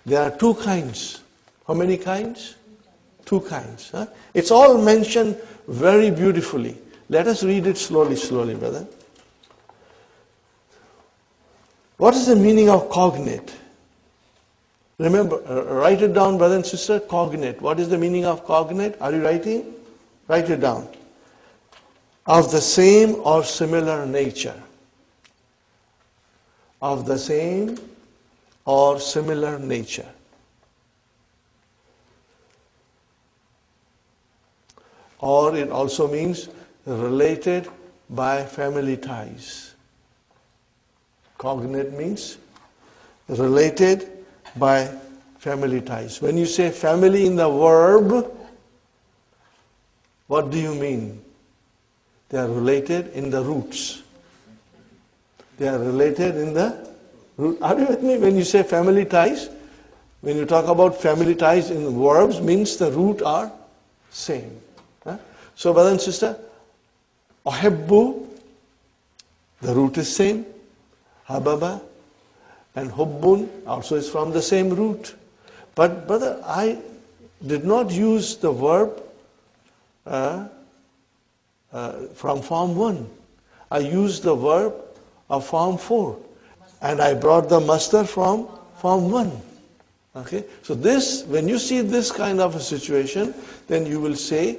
There are two kinds. How many kinds? Two kinds. Huh? It's all mentioned very beautifully. Let us read it slowly, brother. What is the meaning of cognate? Remember, write it down, brother and sister, cognate. What is the meaning of cognate? Are you writing? Write it down. Of the same or similar nature. Of the same or similar nature. Or it also means related by family ties. Cognate means related by family ties. When you say family in the verb, what do you mean? They are related in the roots. They are related in the root. Are you with me? When you say family ties, when you talk about family ties in verbs, means the root are same. Huh? So brother and sister, uhibbu, the root is same. Hababa and hubbun also is from the same root. But brother, I did not use the verb from form 1. I used the verb of form 4. And I brought the masdar from form 1. Okay? So this, when you see this kind of a situation, then you will say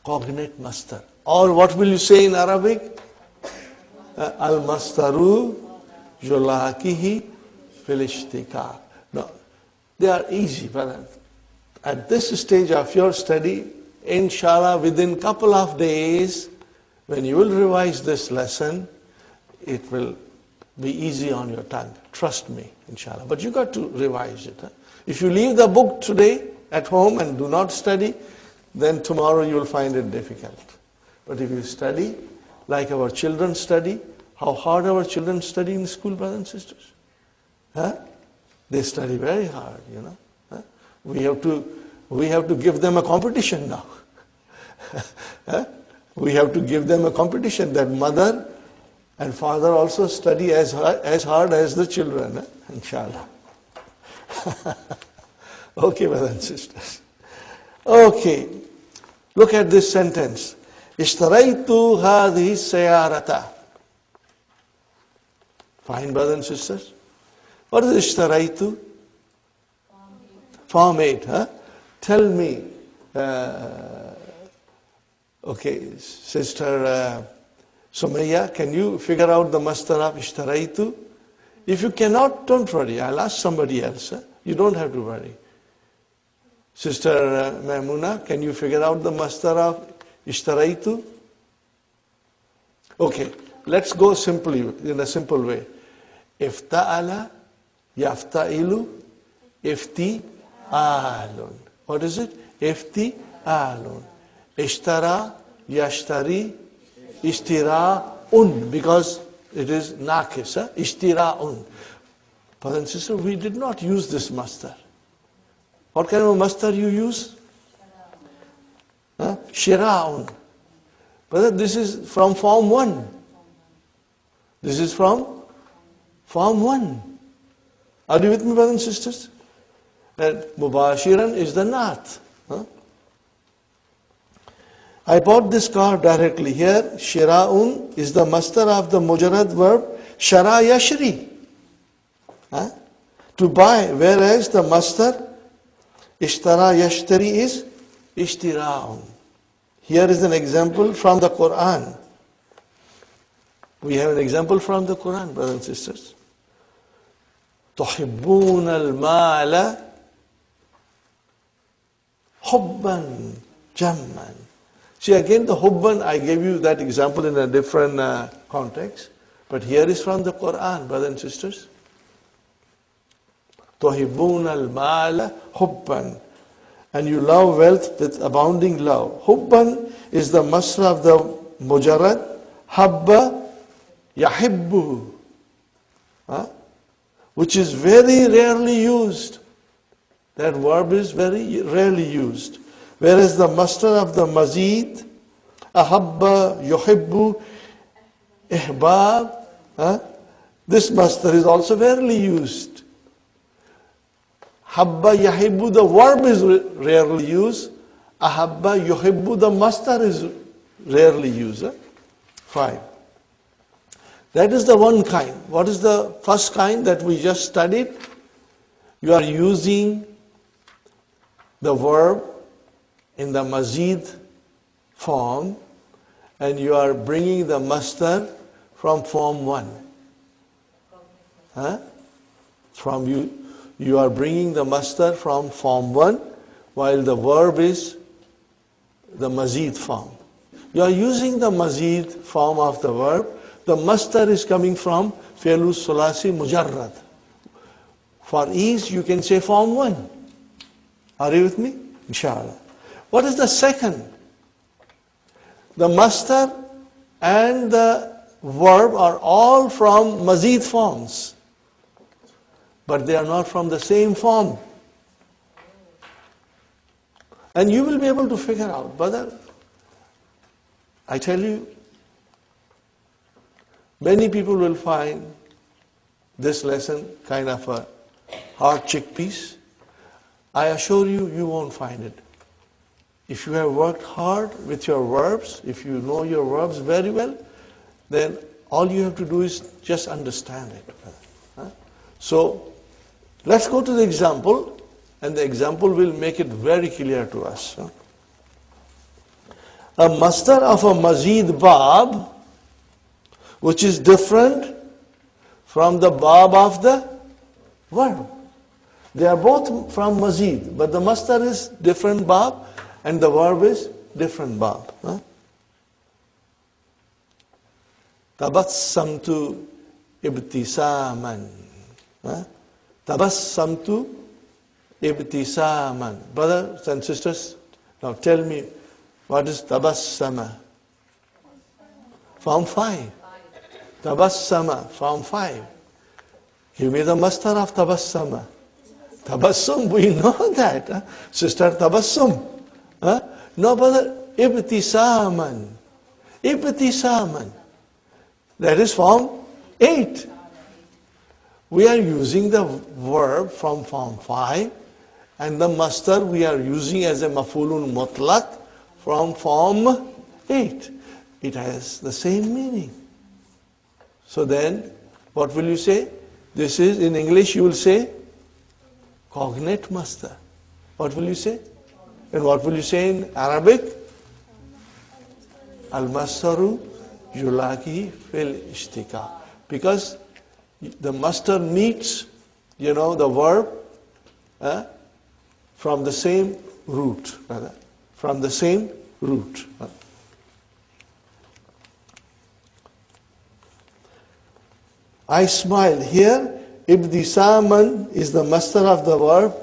cognate masdar. Or what will you say in Arabic? Al-masdaru yulakihi fil ishtiqaq. No, they are easy, brother. At this stage of your study, inshallah, within couple of days, when you will revise this lesson, it will be easy on your tongue. Trust me, inshallah. But you got to revise it. Huh? If you leave the book today at home and do not study, then tomorrow you will find it difficult. But if you study, like our children study, how hard our children study in school, brothers and sisters? Huh? They study very hard, you know. Huh? We have to give them a competition now. Huh? We have to give them a competition that mother and father also study as hard as the children, huh? Inshallah. Okay, brothers and sisters. Okay, look at this sentence. Ishtaraitu hadhihi sayarata. Fine, brothers and sisters. What is ishtaraitu? Form 8, huh? Tell me, okay, Sister Sumaya, can you figure out the masdar of ishtaraitu? If you cannot, don't worry. I'll ask somebody else. Huh? You don't have to worry. Sister Maimuna, can you figure out the masdar of ishtaraitu? Okay, let's go simply, in a simple way. Ifta'ala, yafta'ilu, ifti'alun. What is it? Ifti'alun. Ishtara, yashtari, istira'un, because it is naqis, huh? Istira'un. Brothers and sisters, we did not use this masdar. What kind of a masdar you use? Huh? Shira'un. Brother, this is from form 1. This is from form 1. Are you with me, brothers and sisters? And mubashiran is the naat. Huh? I bought this car directly. Here, shira'un is the masdar of the mujarrad verb shara yashri. Huh? To buy, whereas the masdar ishtara yashtari is ishtira'un. Here is an example from the Quran. We have an example from the Quran, brothers and sisters. تحبون المال حبا جما. See, again, the hubban, I gave you that example in a different context. But here is from the Quran, brothers and sisters. تحبون المال حبا. And you love wealth with abounding love. Hubban is the masdar of the mujarrad. Habba yahibbu. Huh? Which is very rarely used. That verb is very rarely used. Whereas the masdar of the mazid, ahabba, yuhibbu, ihbab, this masdar is also rarely used. Habba yahibbu, the verb is rarely used. Ahabba yuhibbu, the masdar is rarely used. 5. That is the one kind. What is the first kind that we just studied? You are using the verb in the mazid form and you are bringing the masdar from form 1. You are bringing the masdar from form 1 while the verb is the mazid form. You are using the mazid form of the verb. The masdar is coming from fi'lu sulasi mujarrad. For ease, you can say form 1. Are you with me? Inshallah. What is the second? The masdar and the verb are all from mazid forms, but they are not from the same form. And you will be able to figure out, brother, I tell you, many people will find this lesson kind of a hard chickpeas. I assure you, you won't find it. If you have worked hard with your verbs, if you know your verbs very well, then all you have to do is just understand it. So, let's go to the example, and the example will make it very clear to us. A masdar of a mazid bab, which is different from the bab of the verb. They are both from mazid, but the masdar is different bab and the verb is different bab. Tabassamtu ibtisaman. Tabassamtu ibtisaman. Brothers and sisters, now tell me, what is tabassama? Form 5. Tabassama, form 5. Give me the masdar of tabassama. Tabassum, we know that. Sister, tabassum. No, brother, ibtisaman. Ibtisaman. That is form 8. We are using the verb from form 5 and the masdar we are using as a maf'ulun mutlaq from form 8. It has the same meaning. So then, what will you say? This is, in English you will say, cognate masdar. What will you say? And what will you say in Arabic? Al-masdaru yulaki fil ishtika. Because the masdar meets, the verb from the same root. From the same root. I smiled. Here, ibtisaman is the masdar of the verb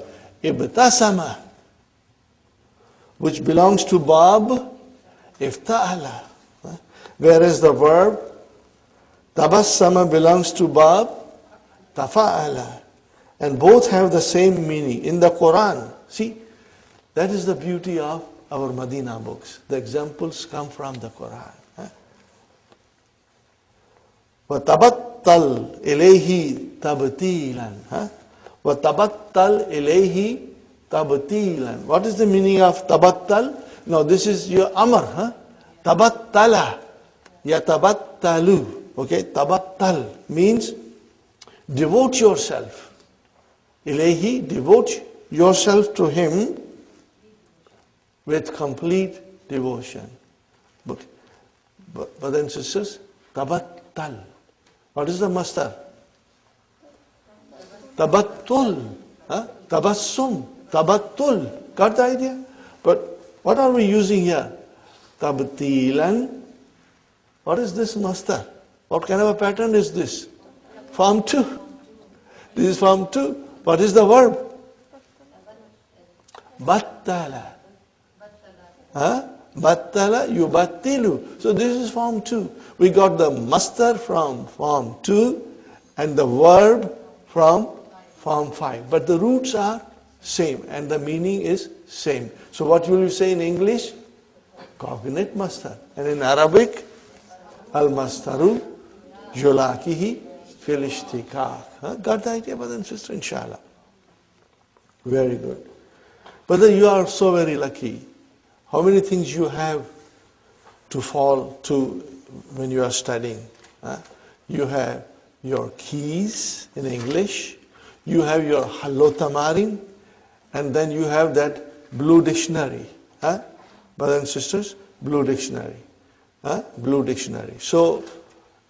ibtasama, which belongs to bab ifta'ala. Whereas the verb tabassama belongs to bab tafa'ala. And both have the same meaning in the Quran. See, that is the beauty of our Madina books. The examples come from the Quran. وَتَبَتَّلْ إِلَيْهِ تَبْتِيلًا. وَتَبَتَّلْ إِلَيْهِ تَبْتِيلًا. What is the meaning of tabattal? Now this is your amr. Tabattala. Yatabattalu. Okay, tabattal means devote yourself. Ilayhi, devote yourself to him with complete devotion. But brothers and sisters, tabattal. What is the masdar? Tabattul. Tabassum. Tabattul. Got the idea? But what are we using here? Tabtilan. What is this masdar? What kind of a pattern is this? Form 2. This is form 2. What is the verb? Battala. Battala yubattilu. So this is form 2. We got the masdar from form 2 and the verb from form 5. But the roots are same and the meaning is same. So what will you say in English? Cognate masdar. And in Arabic, al-masdaru yulakihi fil ishtiqaq. Got the idea, brother and sister? Inshallah. Very good. But then you are so very lucky. How many things you have to fall to when you are studying? You have your keys in English, you have your Hallo Tamarin, and then you have that blue dictionary. Brothers and sisters, blue dictionary. Blue dictionary. So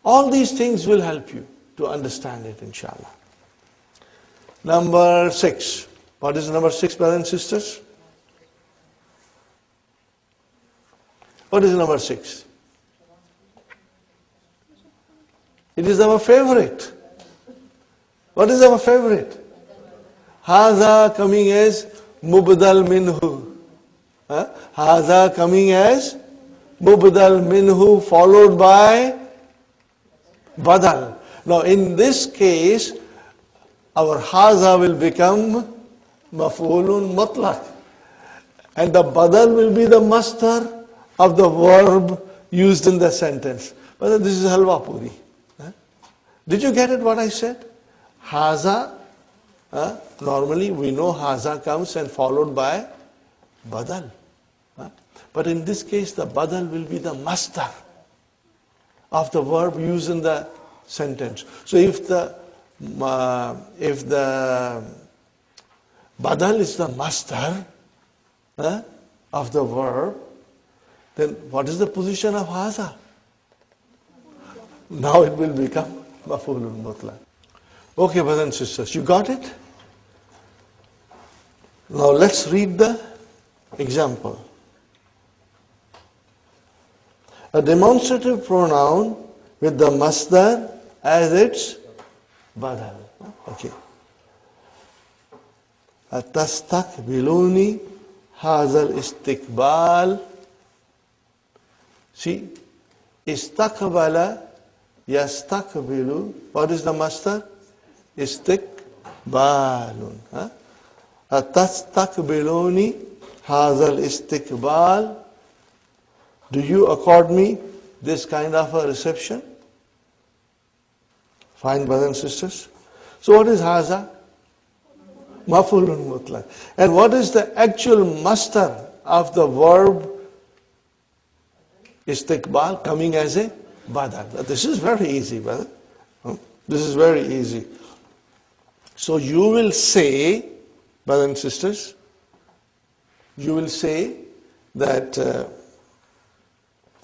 all these things will help you to understand it, inshallah. Number 6. What is number 6, brothers and sisters? What is number 6? It is our favorite. What is our favorite? Haza coming as mubdal minhu. Haza coming as mubdal minhu followed by badal. Now in this case, our haza will become maf'ulun mutlaq. And the badal will be the masdar of the verb used in the sentence. But this is halwa puri. Did you get it what I said? Haza, normally we know haza comes and followed by badal. But in this case, the badal will be the masdar of the verb used in the sentence. So if the badal is the masdar of the verb, then what is the position of haza? Now it will become maf'ulun mutlaq. Okay, brothers and sisters, you got it? Now let's read the example. A demonstrative pronoun with the masdar as its badal. Okay. Tastakbiluni hazal istiqbal. See, istakbala yastakbilu. What is the masdar? Istiqbalun. Tastakbiluni hazal istiqbal. Do you accord me this kind of a reception? Fine, brothers and sisters. So what is haza? Maf'ulun mutlaq. And what is the actual masdar of the verb istiqbal coming as a badal? This is very easy, brother. This is very easy. So you will say, brothers and sisters, you will say that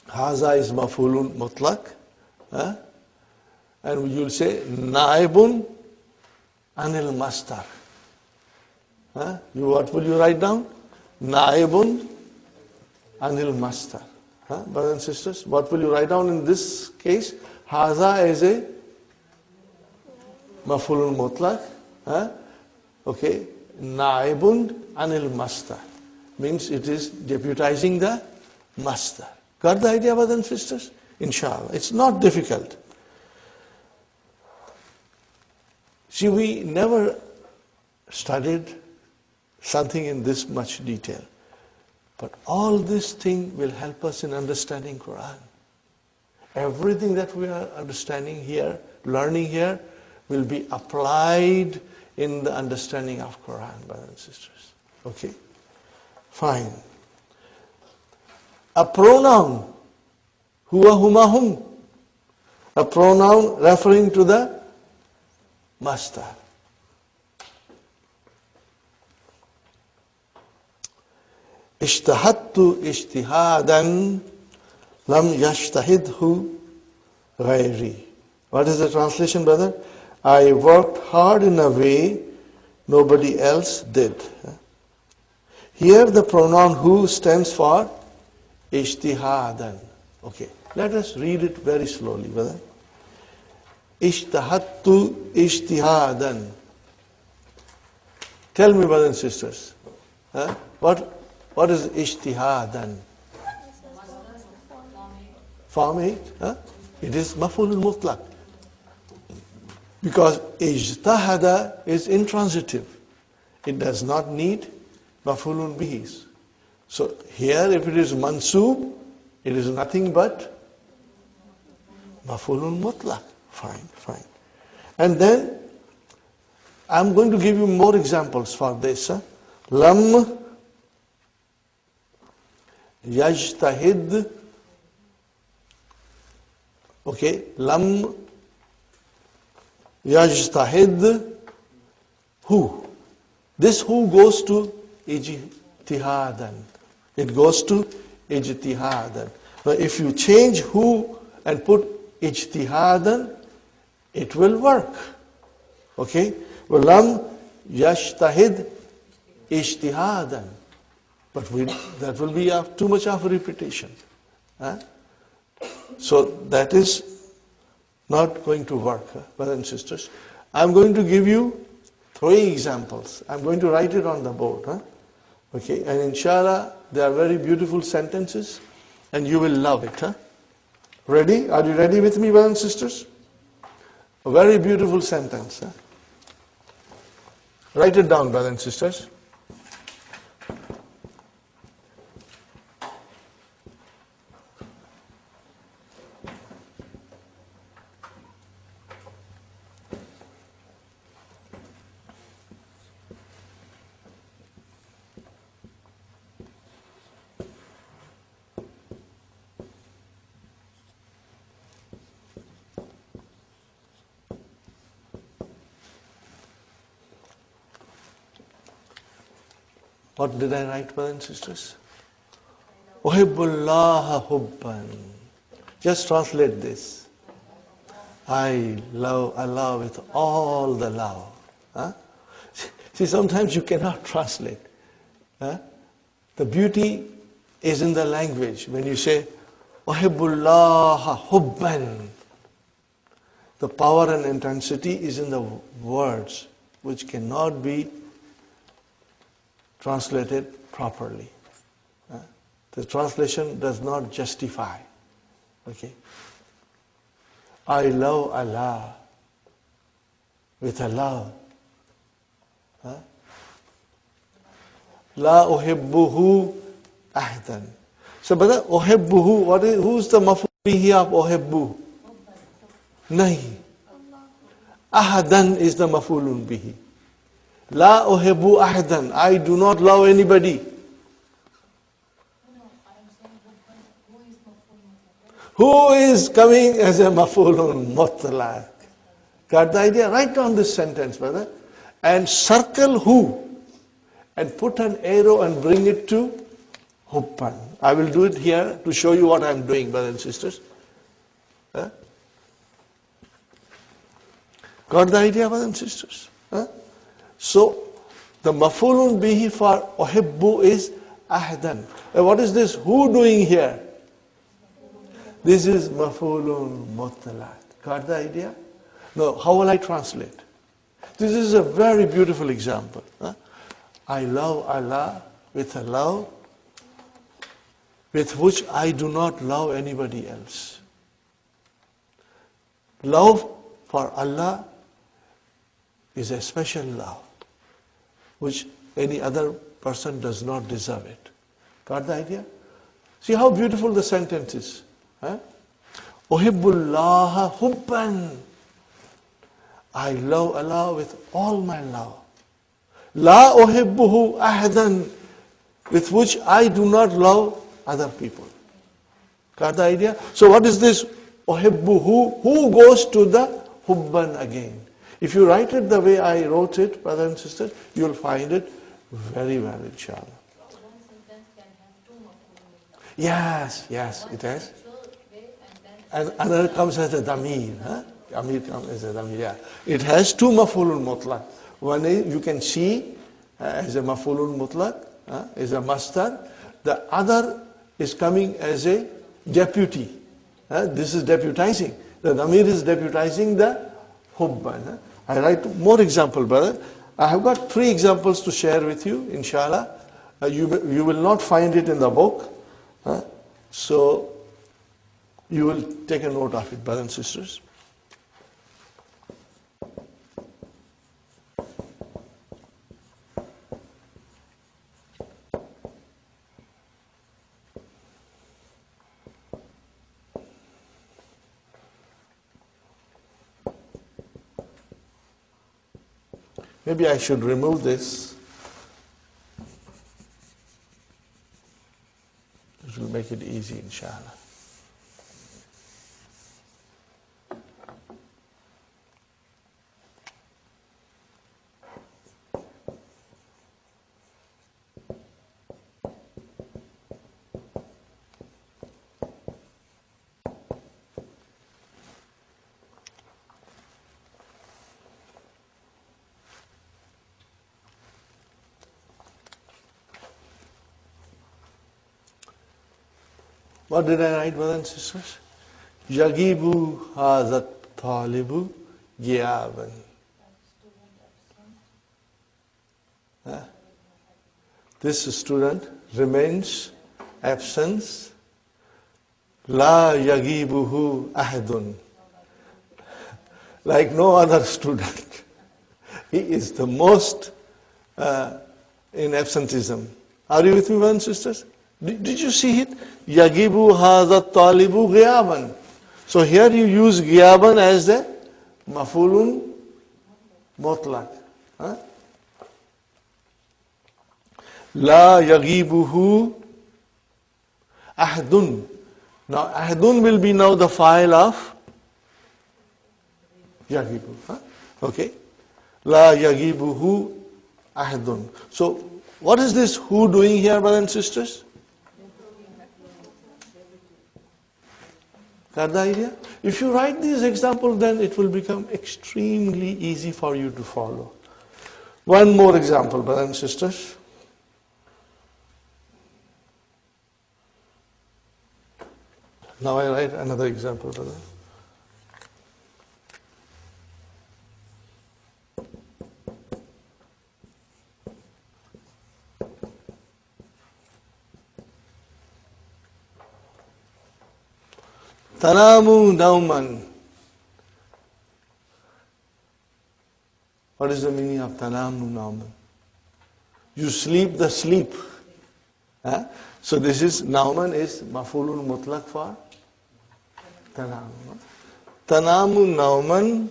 haza is maf'ulun mutlaq, and you will say naibun anil masdar. What will you write down? Naibun anil masdar. Brothers and sisters, what will you write down in this case? Haza is a maf'ulun mutlaq. Okay, naibun anil masdar means it is deputizing the masdar. Got the idea, brothers and sisters? Inshallah. It's not difficult. See, we never studied something in this much detail. But all this thing will help us in understanding Quran. Everything that we are understanding here, learning here, will be applied in the understanding of Quran, brothers and sisters. Okay? Fine. A pronoun, huwa, huma, hum. A pronoun referring to the masdar. Ishtahadtu ishtihadan lam yashtahidhu ghairi. What is the translation, brother? I worked hard in a way nobody else did. Here the pronoun who stands for ishtihadan. Okay, let us read it very slowly, brother. Ishtahadtu ishtihadan. Tell me, brothers and sisters, what is ishtihadan? Form 8. It is maf'ulun mutlaq. Because ijtahada is intransitive. It does not need maf'ulun bihis. So here if it is mansub, it is nothing but maf'ulun mutlaq. Fine. And then I'm going to give you more examples for this. Lam yajtahid. Okay, lam yajtahid. Who? This who goes to ijtihadan. It goes to ijtihadan. Now if you change who and put ijtihadan, it will work. Okay? Well, lam yajtahid ijtihadan. But that will be too much of a repetition. So that is not going to work, brothers and sisters. I'm going to give you 3 examples. I'm going to write it on the board. Okay, and inshallah, they are very beautiful sentences and you will love it. Ready? Are you ready with me, brothers and sisters? A very beautiful sentence. Write it down, brothers and sisters. What did I write, brothers and sisters? Uhibbullaha hubban. Just translate this. I love Allah with all the love. See, sometimes you cannot translate. The beauty is in the language. When you say, Uhibbullaha hubban, the power and intensity is in the words, which cannot be translated properly. The translation does not justify. Okay. I love Allah with a love. La uhibbuhu ahdan. So, brother, uhibbuhu, who's the maf'ul bihi of uhibbu? Nahi. Ahadan is the maf'ulun bihi. La uhibbu ahdan. I do not love anybody. Who is coming as a maf'ulun mutlaq? Got the idea? Write down this sentence, brother. And circle who. And put an arrow and bring it to hubban. I will do it here to show you what I am doing, brothers and sisters. Got the idea, brothers and sisters? So, the maf'ulun bihi for uhibbu is ahdan. What is this who doing here? This is maf'ulun mutlaq. Got the idea? Now, how will I translate? This is a very beautiful example. I love Allah with a love with which I do not love anybody else. Love for Allah is a special love, which any other person does not deserve it. Got the idea? See how beautiful the sentence is. Uhibbullaha hubban. I love Allah with all my love. La uhibbuhu ahadan, with which I do not love other people. Got the idea? So what is this uhibbuhu? Who goes to the hubban again? If you write it the way I wrote it, brothers and sisters, you will find it very well, inshallah. One sentence can have 2 maf'ulun. Yes, it has. And another comes as a damir. Damir comes as a damir, yeah. It has 2 maf'ulun mutlaq. One is, you can see as a maf'ulun mutlaq, is a masdar. The other is coming as a deputy. This is deputizing. The damir is deputizing the hubban. I write more example, brother. I have got 3 examples to share with you, inshallah. You will not find it in the book. So, you will take a note of it, brothers and sisters. Maybe I should remove this. It will make it easy, inshallah. What did I write, brothers and sisters? Yagibu hazat talibu giyaban. This student remains absent. La yagibuhu ahadun. Like no other student. He is the most in absenteeism. Are you with me, brothers and sisters? Did you see it? Yagibu hadha talibu ghiyaban. So here you use ghiyaban as the mafulun mutlaq. La yagibuhu ahdun. Now ahdun will be now the file of yagibu. Okay. La yagibuhu ahdun. So what is this who doing here, brothers and sisters? Got the idea? If you write these examples, then it will become extremely easy for you to follow. One more example, brothers and sisters. Now I write another example, brother. Tanamu nauman. What is the meaning of tanamu nauman? You sleep the sleep. So this is, nauman is mafulun mutlaq for tanamu. Tanamu nauman.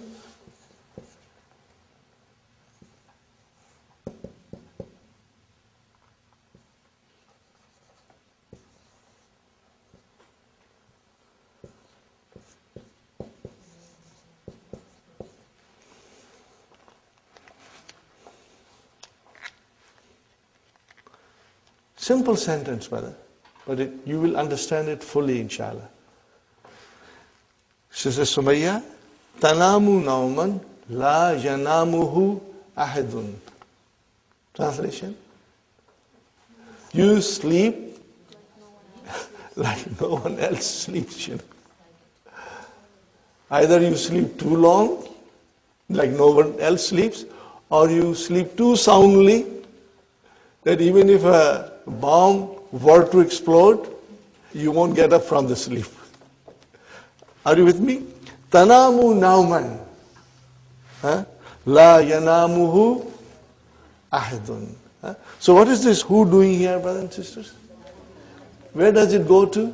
Simple sentence, brother, but you will understand it fully, inshallah. Sister Sumayya, tanamu nauman la yanamuhu ahadun. Translation? You sleep like no one else sleeps, Either you sleep too long, like no one else sleeps, or you sleep too soundly, that even if a bomb were to explode, you won't get up from the sleep. Are you with me? Tanamu nauman. La yanamuhu ahadun. So what is this who doing here, brothers and sisters? Where does it go to?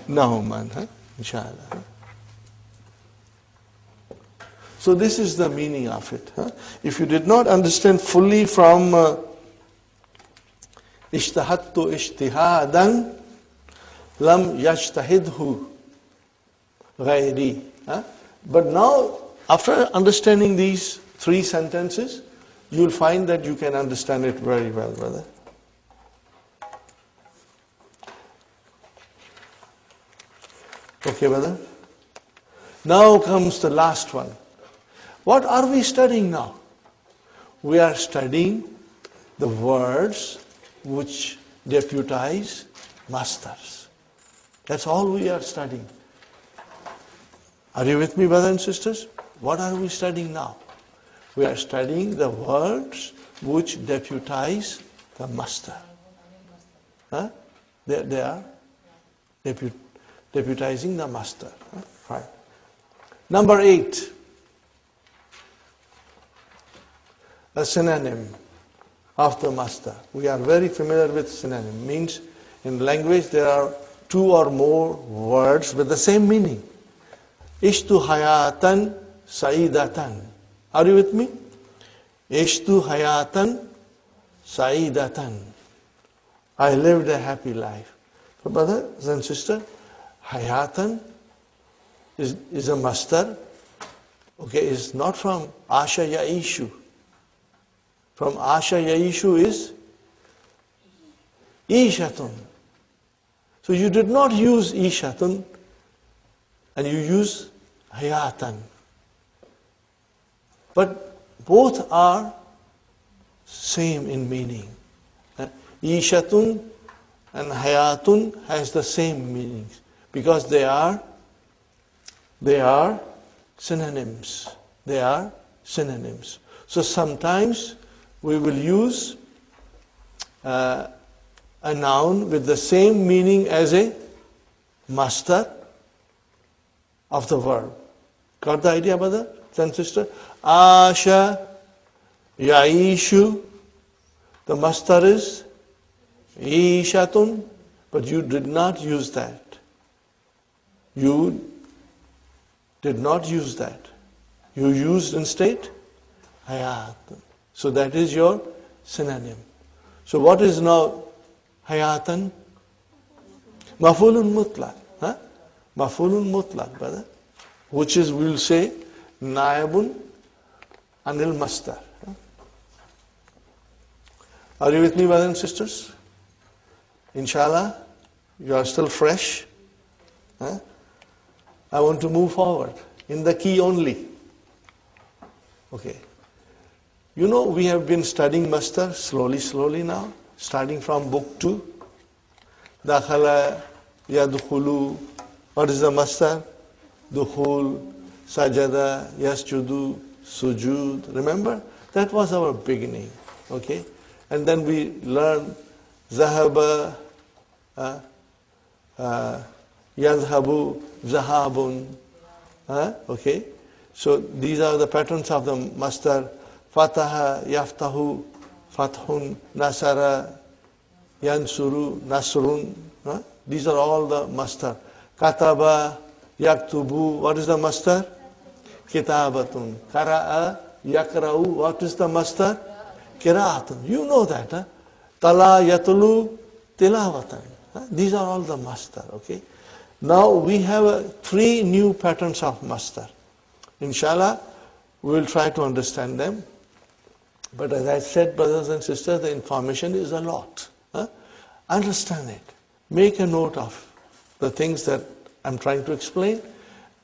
Nauman. Inshallah. So this is the meaning of it. If you did not understand fully from Ishtahattu ishtihadan lam yajtahidhu ghairi. But now, after understanding these three sentences, you will find that you can understand it very well, brother. Okay, brother? Now comes the last one. What are we studying now? We are studying the words which deputize masters. That's all we are studying. Are you with me, brothers and sisters? What are we studying now? We are studying the words which deputize the master. They are deputizing the master. Right. Number 8. A synonym of the master. We are very familiar with synonym. Means in language there are two or more words with the same meaning. Ishtu hayatan saidatan. Are you with me? Ishtu hayatan sa'idatan. I lived a happy life. So brothers and sisters, hayatan is a masdar. Okay, is not from Asha Ya'ishu. From Asha Ya'ishu is Ishatun. So you did not use Ishatun and you use Hayatan. But both are same in meaning. Ishatun and Hayatun has the same meanings because they are synonyms. They are synonyms. So sometimes we will use a noun with the same meaning as a masdar of the verb. Got the idea, brother and sister? Asha, Yaishu. The masdar is Ishatun, but you did not use that. You did not use that. You used instead Hayat. So that is your synonym. So what is now Hayatan? Maf'ulun mutlaq. Maf'ulun mutlaq, brother. Which is, we will say, Naibun anil masdar. Are you with me, brothers and sisters? Inshallah, you are still fresh. I want to move forward in the key only. Okay. You know, we have been studying masdar slowly now, starting from book 2. Dakhala, yadkhulu. What is the masdar? Dukhul, sajada, yasjudu, sujud. Remember? That was our beginning. Okay? And then we learned zahaba, yadhabu, zahabun. Okay? So these are the patterns of the masdar. Fataha, yaftahu, fathun, nasara, yansuru, nasrun. These are all the masdar. Kataba, yaktubu. What is the masdar? Kitabatun. Kara'a, yakra'u. What is the masdar? Kira'atun. You know that. Tala, yatulu, tilawatan. These are all the masdar. Okay? Now we have 3 new patterns of masdar. Inshallah, we will try to understand them. But as I said, brothers and sisters, the information is a lot. Understand it. Make a note of the things that I'm trying to explain.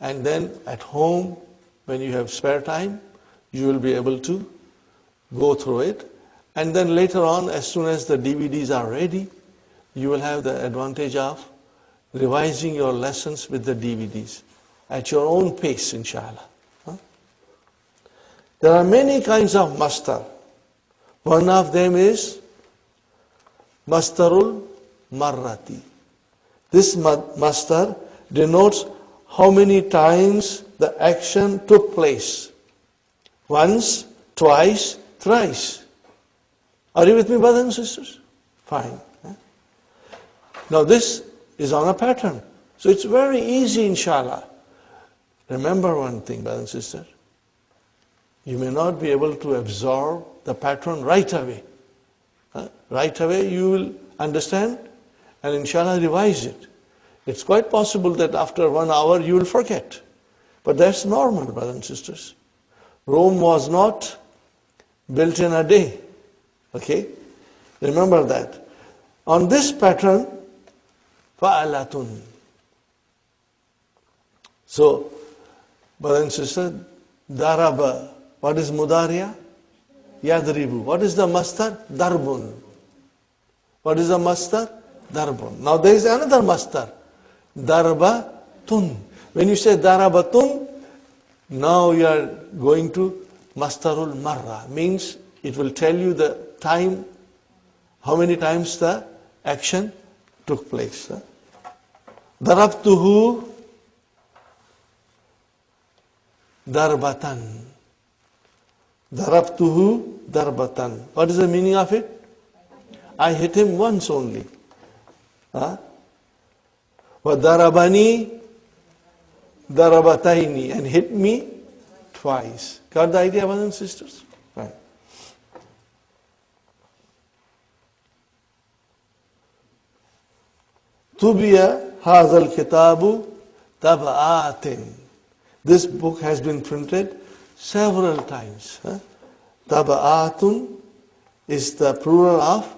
And then at home, when you have spare time, you will be able to go through it. And then later on, as soon as the DVDs are ready, you will have the advantage of revising your lessons with the DVDs at your own pace, inshallah. There are many kinds of masdar. One of them is masdarul marrati. This masdar denotes how many times the action took place. Once, twice, thrice. Are you with me, brothers and sisters? Fine. Now this is on a pattern. So it's very easy, inshallah. Remember one thing, brothers and sisters. You may not be able to absorb the pattern right away. Right away you will understand and inshallah revise it. It's quite possible that after 1 hour you will forget. But that's normal, brothers and sisters. Rome was not built in a day. Okay? Remember that. On this pattern, fa'alatun. So, brothers and sisters, daraba. What is mudariya? Yadribu. What is the masdar? Darbun. What is the masdar? Darbun. Now there is another masdar. Darbatun. When you say darabatun, now you are going to masdarul marra. Means it will tell you the time, how many times the action took place. Darabtuhu darbatan. Darabtuhu darbatan. What is the meaning of it? I hit him once only. Wa darabani darabataini, and hit me twice. Got the idea, brothers and sisters? Right. Tubiya hadha al-kitabu tab'atin. This book has been printed several times. Tab'atun is the plural of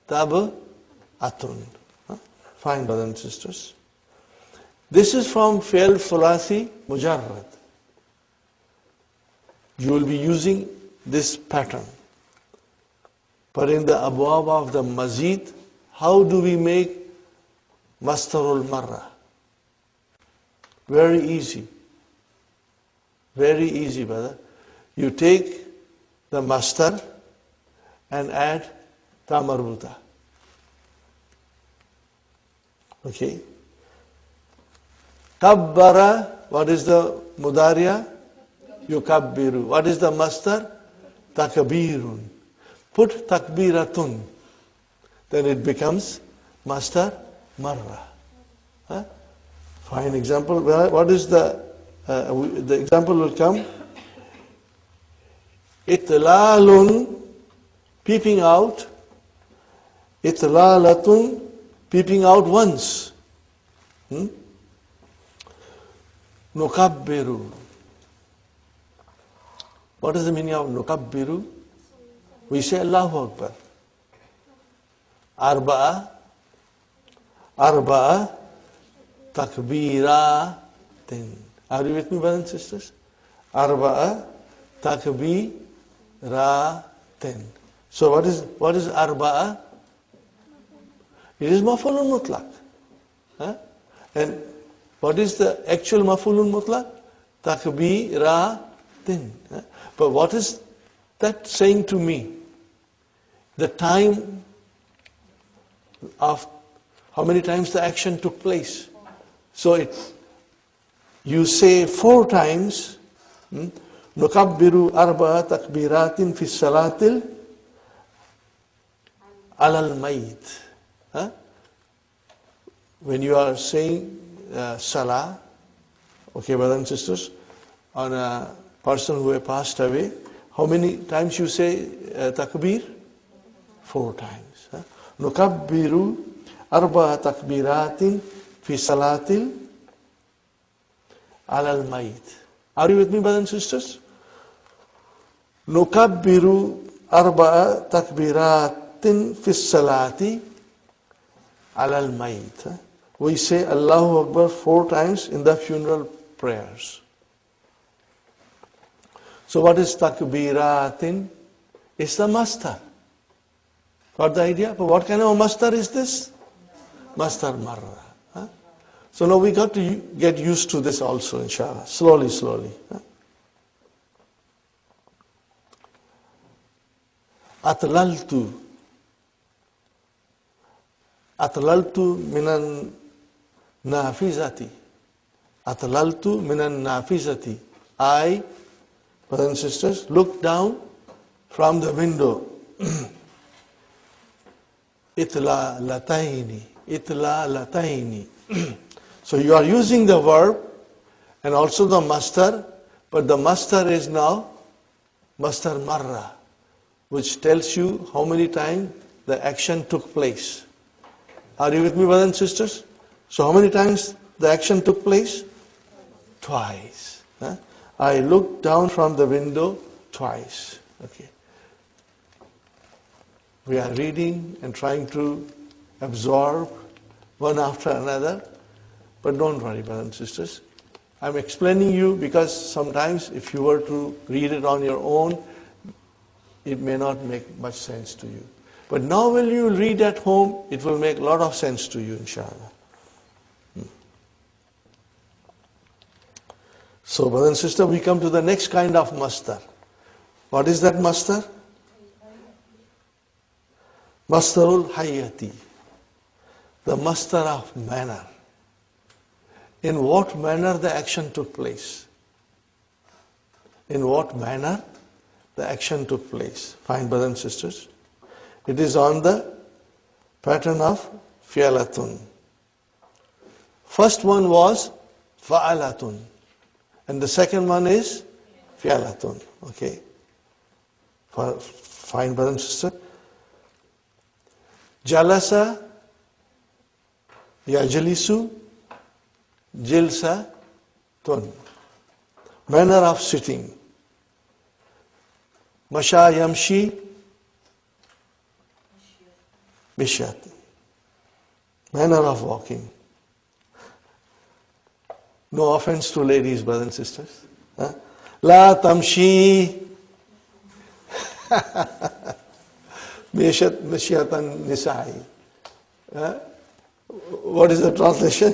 tab'atun. Fine, brothers and sisters. This is from Fi'l Thulathi Mujarrad. You will be using this pattern. But in the abwab of the Mazid, how do we make Mastarul Marra? Very easy. Very easy, brother. You take the mastar and add ta marbuta. Okay. Kabbara, what is the mudariya? Yukabbiru. What is the mastar? Takbirun. Put takbiratun. Then it becomes mastar marra. Fine example. What is the example will come? Itlalun, peeping out. Itlalatun, peeping out once. Nukabbiru. What is the meaning of nukabbiru? We say Allahu Akbar. Arba'a takbiratin. Are you with me, brothers and sisters? Arba'a takbiratin. So what is arba'a? It is maf'ulun mutlaq. And what is the actual maf'ulun mutlaq? Takbiratin. But what is that saying to me? The time of how many times the action took place. So you say 4 times, nukabbiru arba'a takbiratin fi salatil alal mayit. When you are saying salah, okay, brothers and sisters, on a person who has passed away, how many times you say takbir? 4 times. Nukabbiru arba'a takbiratin fi salatil alal mayit. Are you with me, brothers and sisters? Nukabbiru arba'a takbiratin fi salati alal mayit. We say Allahu Akbar 4 times in the funeral prayers. So what is takbiratin? It's the mastar. Got the idea? But what kind of a mastar is this? Mastar marra. So now we got to get used to this also, inshallah. Slowly, slowly. Atlaltu. Atlaltu minan nafizati. Atlaltu minan nafizati. I, brothers and sisters, look down from the window. Itla lataini. Itla lataini. So you are using the verb and also the mastar, but the mastar is now mastar marra, which tells you how many times the action took place. Are you with me, brothers and sisters? So how many times the action took place? Twice. I looked down from the window twice. Okay. We are reading and trying to absorb one after another. But don't worry, brothers and sisters. I'm explaining you because sometimes if you were to read it on your own, it may not make much sense to you. But now when you read at home, it will make a lot of sense to you, inshallah. So, brothers and sisters, we come to the next kind of mastar. What is that mastar? Mastarul hayati. The mastar of manner. In what manner the action took place? In what manner the action took place? Fine, brothers and sisters. It is on the pattern of fi'alatun. First one was fa'alatun. And the second one is fi'alatun. Okay. Fine, brothers and sisters. Jalasa Yajlisu jilsatun. Manner of sitting. Masha yamshi mishyat. Manner of walking. No offense to ladies, brothers and sisters. Huh? La tamshi mishyatan nisa'i. What is the translation?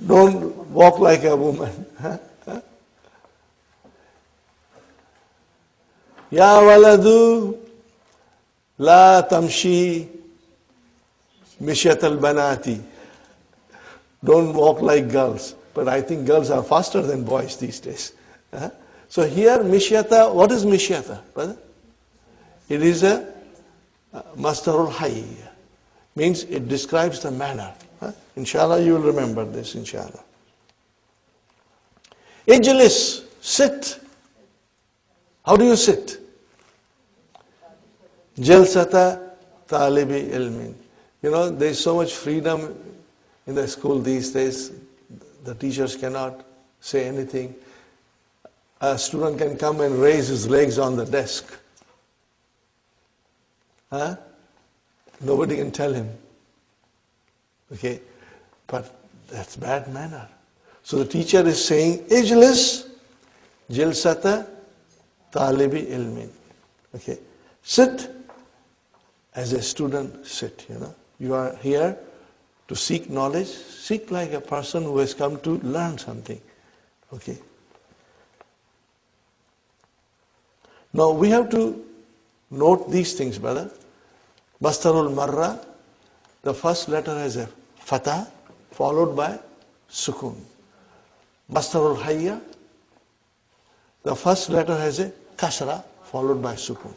Don't walk like a woman. Ya waladu la tamshi mishyat al-banati. Don't walk like girls. But I think girls are faster than boys these days. So here mishyata, what is mishyata, brother? It is a masdarul hayy. Means it describes the manner. Inshallah you will remember this, inshallah. Ijlis, sit. How do you sit? Jalsata talibi ilmin. You know, there is so much freedom in the school these days. The teachers cannot say anything. A student can come and raise his legs on the desk. Nobody can tell him. Okay? But that's bad manner. So the teacher is saying, Ijlis jilsata talibi ilmin. Okay? Sit as a student sit, you know. You are here to seek knowledge. Seek like a person who has come to learn something. Okay? Now we have to note these things, brother. Mastarul marra, the first letter has a fatah followed by sukun. Mastarul hayya, the first letter has a kasra followed by sukun.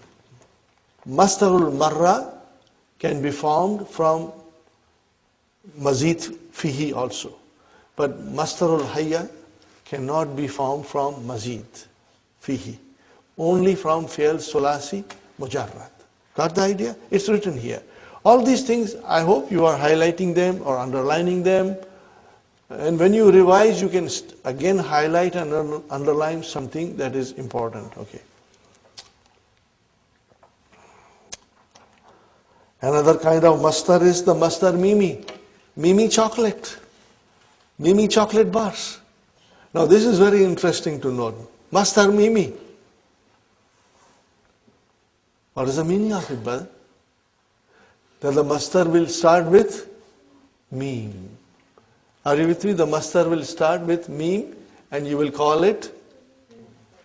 Mastarul marra can be formed from mazid fihi also. But mastarul hayya cannot be formed from mazid fihi. Only from fi'l sulasi mujarrad. Got the idea? It's written here. All these things, I hope you are highlighting them or underlining them. And when you revise, you can again highlight and underline something that is important. Okay. Another kind of mastar is the mastar mimi. Mimi chocolate. Mimi chocolate bars. Now this is very interesting to note. Mastar mimi. What is the meaning of it, brother? That the mastar will start with meme. Are you with me? The mastar will start with meme and you will call it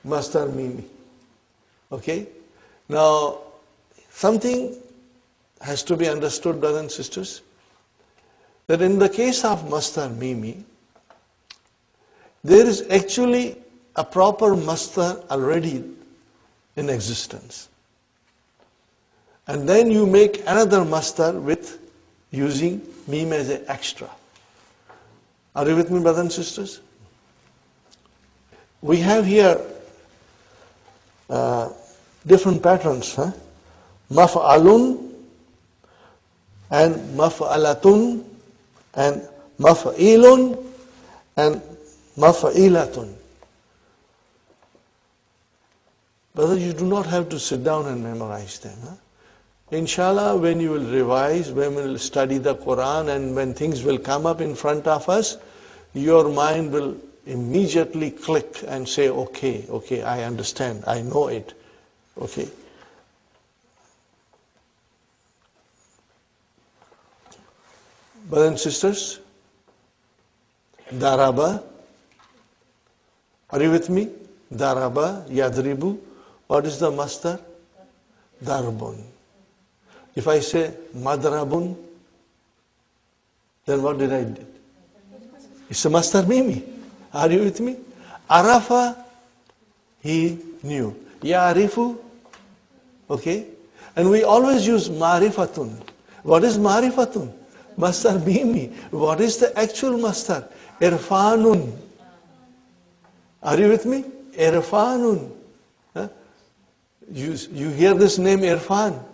mastar mimi. Okay? Now, something has to be understood, brothers and sisters, that in the case of mastar mimi, there is actually a proper mastar already in existence. And then you make another mastar with using meme as an extra. Are you with me, brothers and sisters? We have here different patterns. Maf'alun and maf'alatun and maf'ilun and maf'ilatun. Brother, you do not have to sit down and memorize them. Inshallah, when you will revise, when we will study the Quran and when things will come up in front of us, your mind will immediately click and say, okay, I understand, I know it. Okay. Brothers and sisters, daraba, are you with me? Daraba, yadribu, what is the mastar? Darbun. If I say madrabun, then what did I do? It's a mastar mimi. Are you with me? Arafa, he knew. Ya'rifu, okay? And we always use marifatun. What is marifatun? Mastar mimi. What is the actual mastar? Irfanun. Are you with me? Irfanun. Huh? You hear this name Irfan.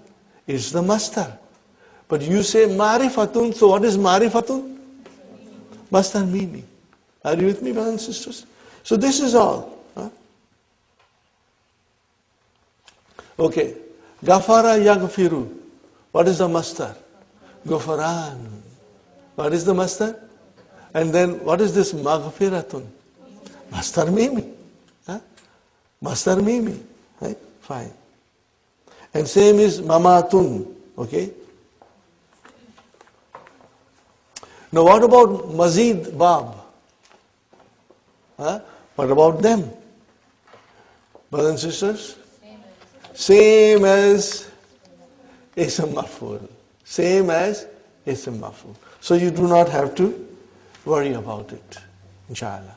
It's the mastar. But you say marifatun, so what is marifatun? Masdar mimi. Are you with me, brothers and sisters? So this is all. Okay. Ghafara yaghfiru. What is the masdar? Ghufran. What is the masdar? And then what is this maghfiratun? Masdar mimi. Masdar mimi. Right? Fine. And same is mamatun. Okay. Now what about mazid bab? What about them? Brothers and sisters? Same as ism maf'ul. Same as ism maf'ul. So you do not have to worry about it, inshallah.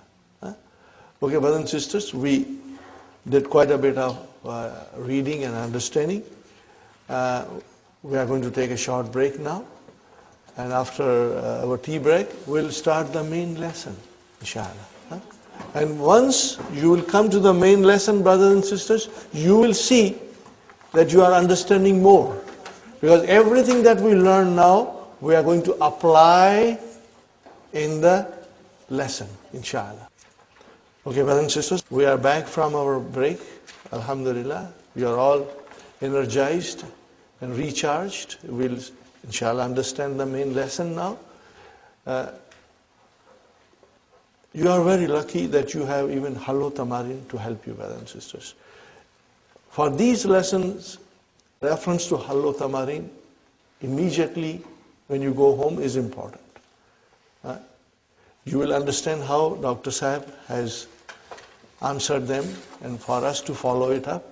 Okay, brothers and sisters, we did quite a bit of reading and understanding. We are going to take a short break now. And after our tea break, we'll start the main lesson, inshallah. And once you will come to the main lesson, brothers and sisters, you will see that you are understanding more. Because everything that we learn now, we are going to apply in the lesson, inshallah. Okay, brothers and sisters, we are back from our break. Alhamdulillah, we are all energized and recharged. We'll, inshallah, understand the main lesson now. You are very lucky that you have even Hallo Tamarin to help you, brothers and sisters. For these lessons, reference to Hallo Tamarin immediately when you go home is important. You will understand how Dr. Sahib has answered them and for us to follow it up.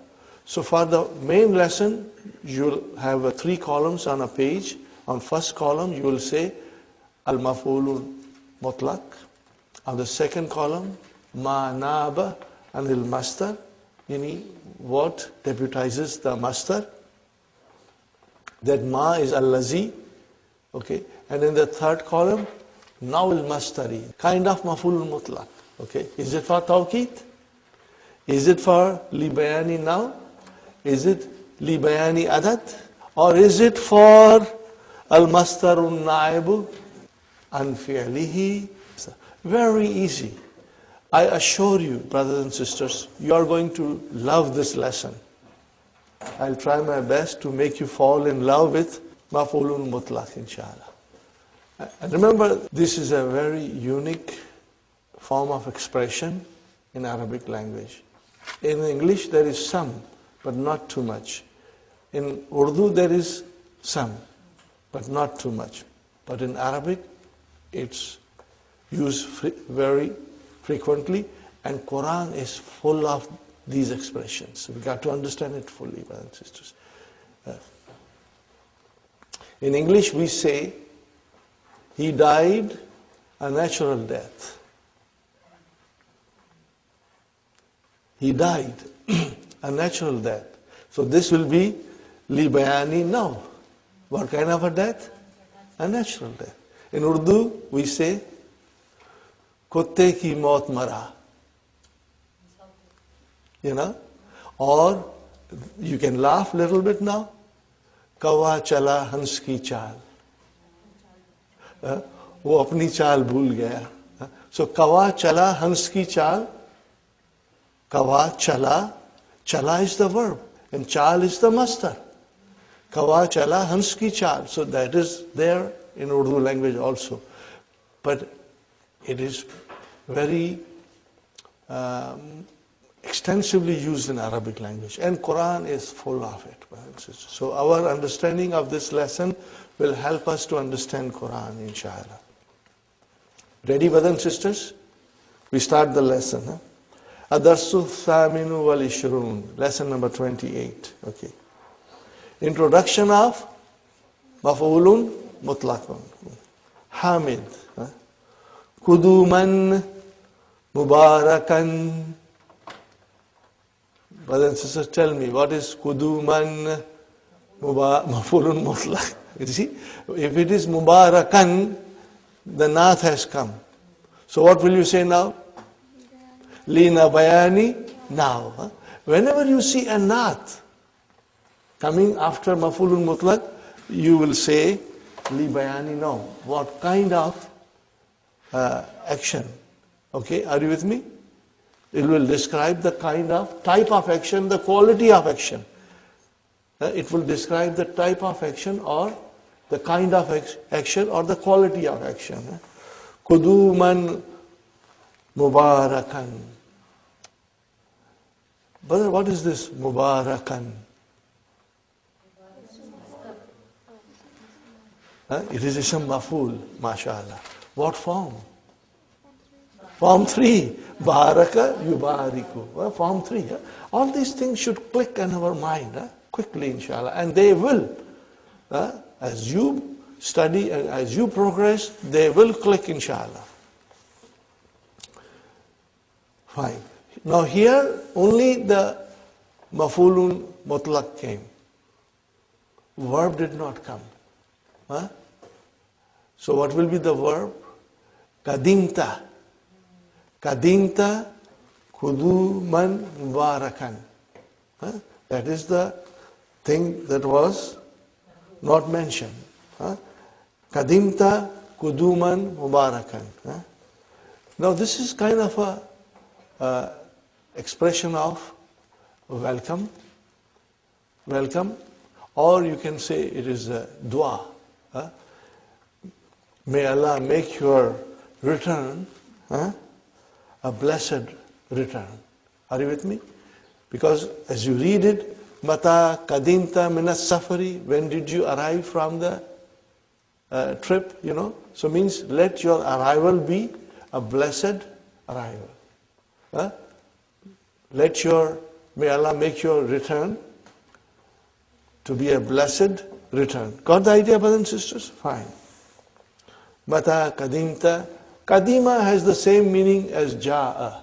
So for the main lesson, you will have 3 columns on a page. On first column, you will say al-maf'ulul mutlaq. On the second column, ma naba anil masdar, meaning what deputizes the masdar. That ma is al-lazi, okay. And in the third column, nawil masdari, kind of maf'ulul mutlaq, okay. Is it for tawqeed? Is it for li bayani now? Is it li bayani adad? Or is it for al-masdarun na'ibu an fi'lihi? Very easy. I assure you, brothers and sisters, you are going to love this lesson. I'll try my best to make you fall in love with maf'ulun mutlaq, inshallah. And remember, this is a very unique form of expression in Arabic language. In English, there is some, but not too much. In Urdu, there is some, but not too much. But in Arabic, it's used very frequently, and Quran is full of these expressions. We got to understand it fully, brothers and sisters. In English, we say, he died a natural death. He died a natural death. So this will be li bayani now. What kind of a death? A natural death. In Urdu, we say, kutte ki maut mara. You know? Or you can laugh a little bit now. Kawa chala hans ki chal. वो अपनी चाल भूल गया. So kawa chala hans ki chal. Kawa chala. Chala is the verb and chal is the masdar. Kawa chala hans ki chal. So that is there in Urdu language also. But it is very extensively used in Arabic language. And Quran is full of it. So our understanding of this lesson will help us to understand Quran, inshallah. Ready, brothers and sisters? We start the lesson. Ad-darsu thaminu wal ishrun. Lesson number 28. Okay. Introduction of maf'ulun mutlaqun. Hamid. Kuduman mubarakan. Brothers and sisters, tell me, what is kuduman maf'ulun mutlaq? You see, if it is mubarakan, the nath has come. So what will you say now? Lina bayani now. Whenever you see a nath coming after maf'ulun mutlaq, you will say li bayani now. What kind of action. Okay, are you with me? It will describe the kind of type of action, the quality of action. It will describe the type of action or the kind of action or the quality of action. Kuduman Mubarakan. Brother, what is this Mubarakan? It is Ism Maful, mashallah. What form? Form 3. Baraka Yubariku. Form 3. All these things should click in our mind quickly, inshallah. And they will. As you study and as you progress, they will click, inshallah. Fine. Now here, only the Mafulun Mutlaq came. Verb did not come. So what will be the verb? Kadimta. Kadimta Kuduman Mubarakan. That is the thing that was not mentioned. Kadimta Kuduman Mubarakan. Now this is kind of a expression of welcome, or you can say it is a dua. May Allah make your return a blessed return. Are you with me? Because as you read it, Mata kadimta minas safari, when did you arrive from the trip, So means let your arrival be a blessed arrival. May Allah make your return to be a blessed return. Got the idea, brothers and sisters? Fine. Mata kadimta. Kadima has the same meaning as ja'a.